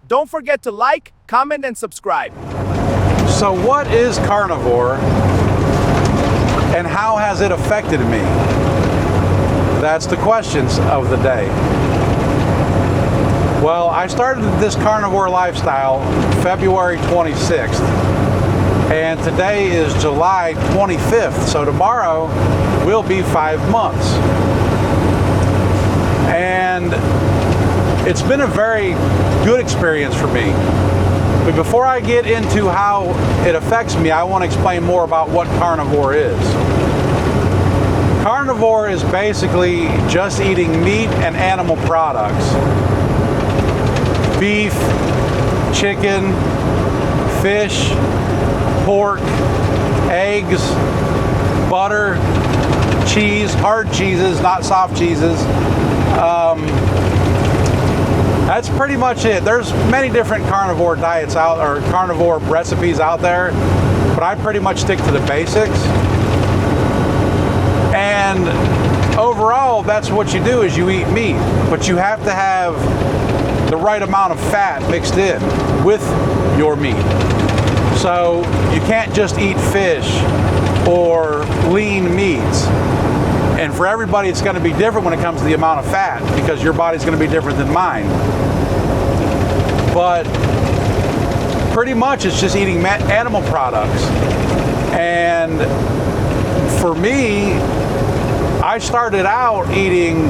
Don't forget to like, comment, and subscribe. So what is carnivore and how has it affected me? That's the questions of the day. Well, I started this carnivore lifestyle February 26th, and today is July 25th, so tomorrow will be 5 months. And it's been a very good experience for me. But before I get into how it affects me, I want to explain more about what carnivore is. Carnivore is basically just eating meat and animal products. Beef, chicken, fish, pork, eggs, butter, cheese, hard cheeses, not soft cheeses. That's pretty much it. There's many different carnivore diets out, or carnivore recipes out there, but I pretty much stick to the basics. And overall, that's what you do, is you eat meat, but you have to have the right amount of fat mixed in with your meat. So you can't just eat fish or lean meats. And for everybody, it's going to be different when it comes to the amount of fat, because your body's going to be different than mine. But pretty much it's just eating animal products. And for me, I started out eating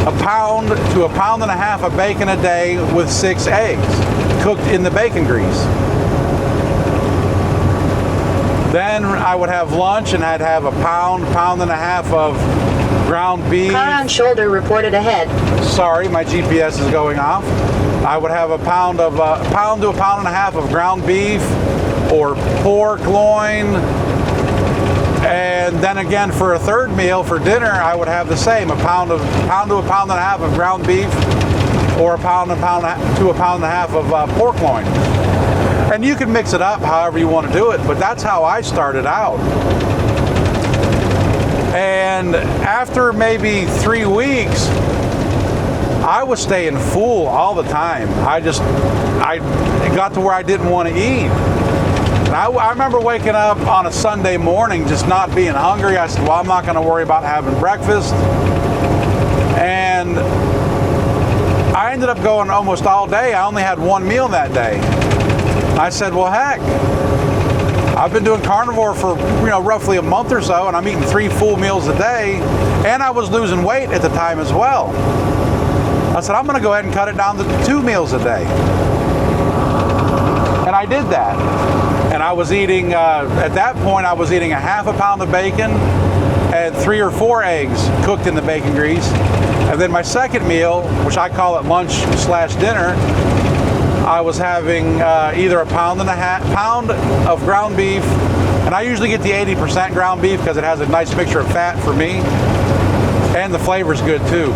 a pound to a pound and a half of bacon a day with 6 eggs cooked in the bacon grease. Then I would have lunch and I'd have a pound and a half of ground beef. Car on shoulder reported ahead. Sorry, my GPS is going off. I would have a pound to a pound and a half of ground beef or pork loin. And then again, for a third meal, for dinner, I would have the same, a pound to a pound and a half of ground beef, or a pound to a pound and a half of pork loin. And you can mix it up however you want to do it, but that's how I started out. And after maybe 3 weeks, I was staying full all the time. I got to where I didn't want to eat. I remember waking up on a Sunday morning just not being hungry. I said, well, I'm not going to worry about having breakfast. And I ended up going almost all day. I only had one meal that day. I said, well, heck, I've been doing carnivore for roughly a month or so, and I'm eating 3 full meals a day, and I was losing weight at the time as well. I said, I'm going to go ahead and cut it down to 2 meals a day. And I did that. And I was eating, at that point, I was eating a half a pound of bacon and 3 or 4 eggs cooked in the bacon grease. And then my second meal, which I call it lunch/dinner, I was having either a pound of ground beef, and I usually get the 80% ground beef because it has a nice mixture of fat for me, and the flavor's good too.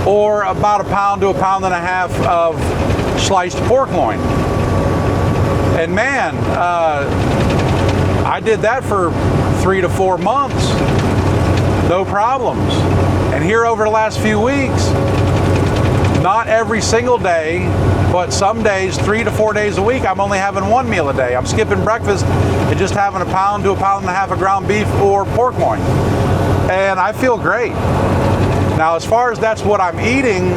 Or about a pound to a pound and a half of sliced pork loin. And man, I did that for 3 to 4 months, no problems. And here over the last few weeks, not every single day, but some days, 3 to 4 days a week, I'm only having 1 meal a day. I'm skipping breakfast and just having a pound to a pound and a half of ground beef or pork loin. And I feel great. Now, as far as that's what I'm eating,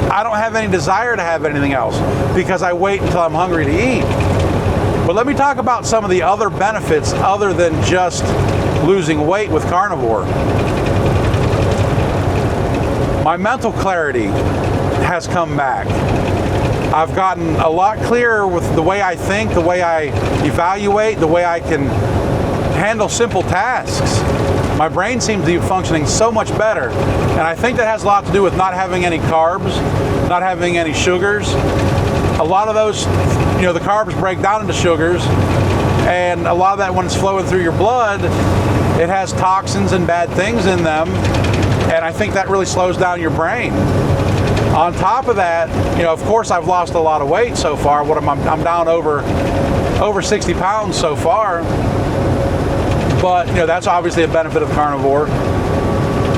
I don't have any desire to have anything else because I wait until I'm hungry to eat. But let me talk about some of the other benefits other than just losing weight with carnivore. My mental clarity has come back. I've gotten a lot clearer with the way I think, the way I evaluate, the way I can handle simple tasks. My brain seems to be functioning so much better. And I think that has a lot to do with not having any carbs, not having any sugars. A lot of those, the carbs break down into sugars, and a lot of that, when it's flowing through your blood, it has toxins and bad things in them, and I think that really slows down your brain. On top of that, of course I've lost a lot of weight so far. I'm down over 60 pounds so far, but that's obviously a benefit of carnivore.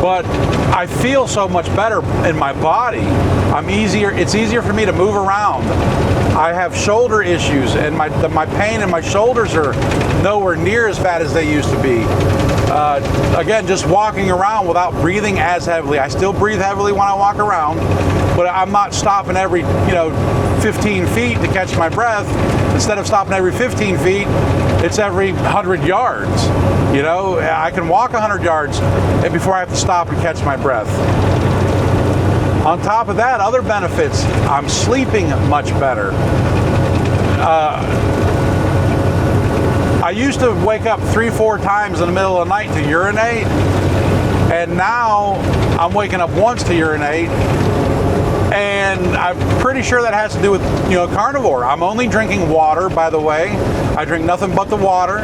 but I feel so much better in my body. It's easier for me to move around. I have shoulder issues, and my pain in my shoulders are nowhere near as bad as they used to be. Again, just walking around without breathing as heavily. I still breathe heavily when I walk around, but I'm not stopping every 15 feet to catch my breath. Instead of stopping every 15 feet, it's every 100 yards. I can walk 100 yards before I have to stop and catch my breath. On top of that, other benefits, I'm sleeping much better. I used to wake up 3-4 times in the middle of the night to urinate, and now I'm waking up once to urinate, and I'm pretty sure that has to do with carnivore. I'm only drinking water, by the way. I drink nothing but the water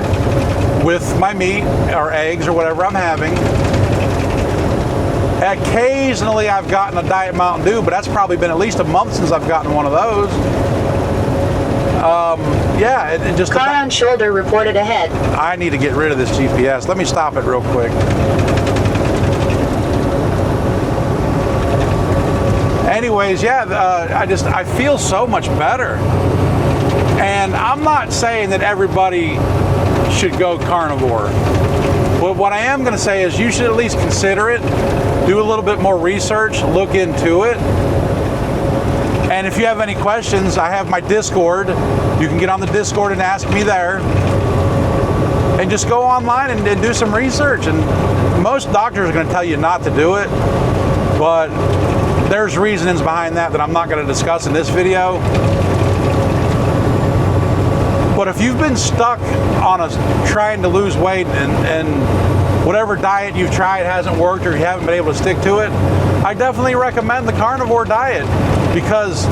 with my meat or eggs or whatever I'm having. Occasionally I've gotten a Diet Mountain Dew, but that's probably been at least a month since I've gotten one of those. Yeah, it just... Car on shoulder reported ahead. I need to get rid of this GPS. Let me stop it real quick. Anyways, yeah, I feel so much better. And I'm not saying that everybody should go carnivore. But what I am going to say is you should at least consider it, do a little bit more research, look into it. And if you have any questions, I have my Discord. You can get on the Discord and ask me there. And just go online and do some research. And most doctors are going to tell you not to do it, but there's reasons behind that I'm not going to discuss in this video. But if you've been stuck on trying to lose weight and whatever diet you've tried hasn't worked or you haven't been able to stick to it, I definitely recommend the carnivore diet, because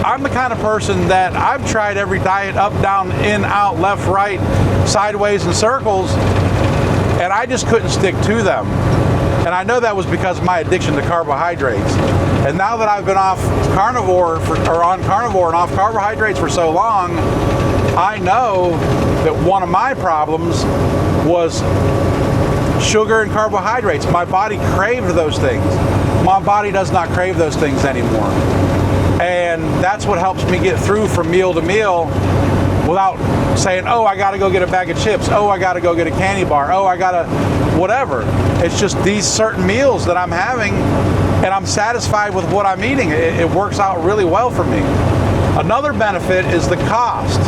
I'm the kind of person that I've tried every diet, up, down, in, out, left, right, sideways, and circles, and I just couldn't stick to them. And I know that was because of my addiction to carbohydrates. And now that I've been off carnivore on carnivore and off carbohydrates for so long, I know that one of my problems was sugar and carbohydrates. My body craved those things. My body does not crave those things anymore. And that's what helps me get through from meal to meal without saying, oh, I got to go get a bag of chips. Oh, I got to go get a candy bar. Oh, I got to whatever. It's just these certain meals that I'm having, and I'm satisfied with what I'm eating. It works out really well for me. Another benefit is the cost.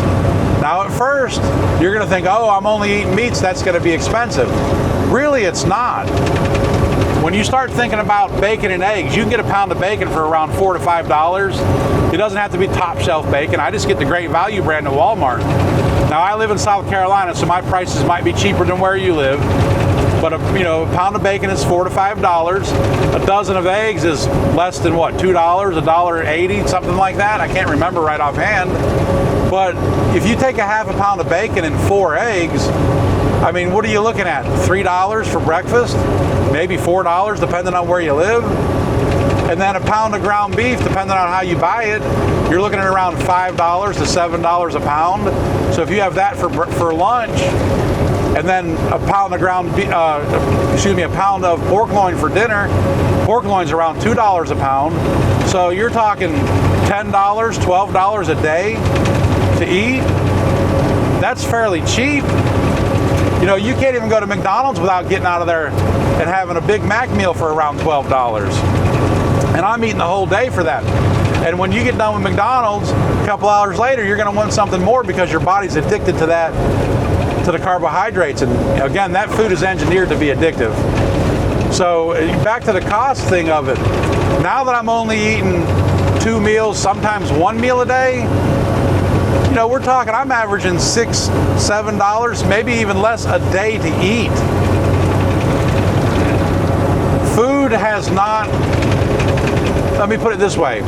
Now, at first, you're going to think, oh, I'm only eating meats, that's going to be expensive. Really, it's not. When you start thinking about bacon and eggs, you can get a pound of bacon for around $4 to $5. It doesn't have to be top shelf bacon. I just get the Great Value brand at Walmart. Now, I live in South Carolina, so my prices might be cheaper than where you live. But a pound of bacon is $4 to $5. A dozen of eggs is less than what, $2, $1.80, something like that. I can't remember right offhand. But if you take a half a pound of bacon and 4 eggs, I mean, what are you looking at? $3 for breakfast? Maybe $4, depending on where you live. And then a pound of ground beef, depending on how you buy it, you're looking at around $5 to $7 a pound. So if you have that for lunch, and then a pound of pork loin for dinner, pork loin's around $2 a pound. So you're talking $10, $12 a day to eat. That's fairly cheap. You can't even go to McDonald's without getting out of there and having a Big Mac meal for around $12. And I'm eating the whole day for that. And when you get done with McDonald's, a couple hours later, you're going to want something more because your body's addicted to that, to the carbohydrates. And again, that food is engineered to be addictive. So back to the cost thing of it. Now that I'm only eating 2 meals, sometimes 1 meal a day, we're talking, I'm averaging $6, $7, maybe even less a day to eat. Food has not, let me put it this way,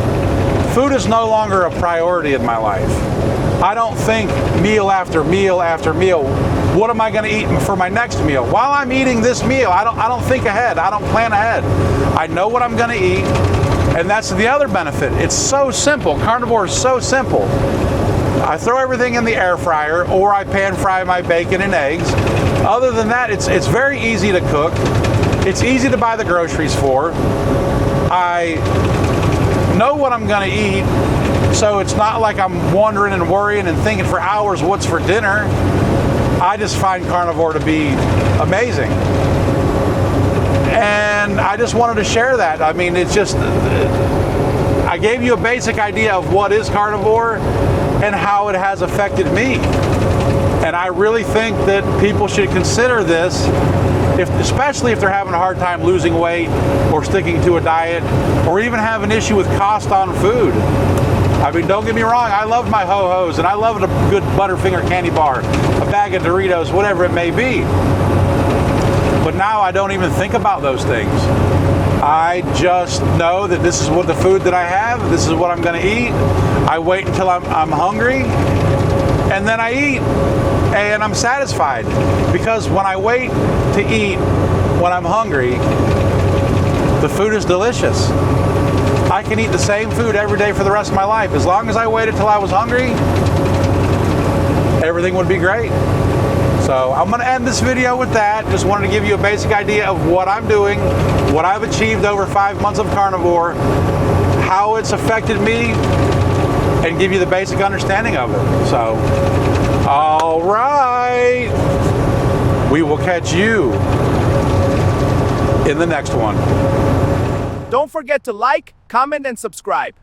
food is no longer a priority in my life. I don't think meal after meal after meal, what am I going to eat for my next meal? While I'm eating this meal, I don't think ahead. I don't plan ahead. I know what I'm going to eat, and that's the other benefit. It's so simple. Carnivore is so simple. I throw everything in the air fryer, or I pan fry my bacon and eggs. Other than that, it's very easy to cook. It's easy to buy the groceries for. I know what I'm going to eat, so it's not like I'm wondering and worrying and thinking for hours what's for dinner. I just find carnivore to be amazing. And I just wanted to share that. I mean, it's just, I gave you a basic idea of what is carnivore and how it has affected me. And I really think that people should consider this, especially if they're having a hard time losing weight or sticking to a diet, or even have an issue with cost on food. I mean, don't get me wrong, I love my Ho-Hos, and I love a good Butterfinger candy bar, a bag of Doritos, whatever it may be. But now I don't even think about those things. I just know that this is what the food that I have, this is what I'm gonna eat. I wait until I'm hungry, and then I eat, and I'm satisfied. Because when I wait to eat when I'm hungry, the food is delicious. I can eat the same food every day for the rest of my life. As long as I waited till I was hungry, everything would be great. So I'm gonna end this video with that. Just wanted to give you a basic idea of what I'm doing, what I've achieved over 5 months of carnivore, how it's affected me, and give you the basic understanding of it. So, all right. We will catch you in the next one. Don't forget to like, comment, and subscribe.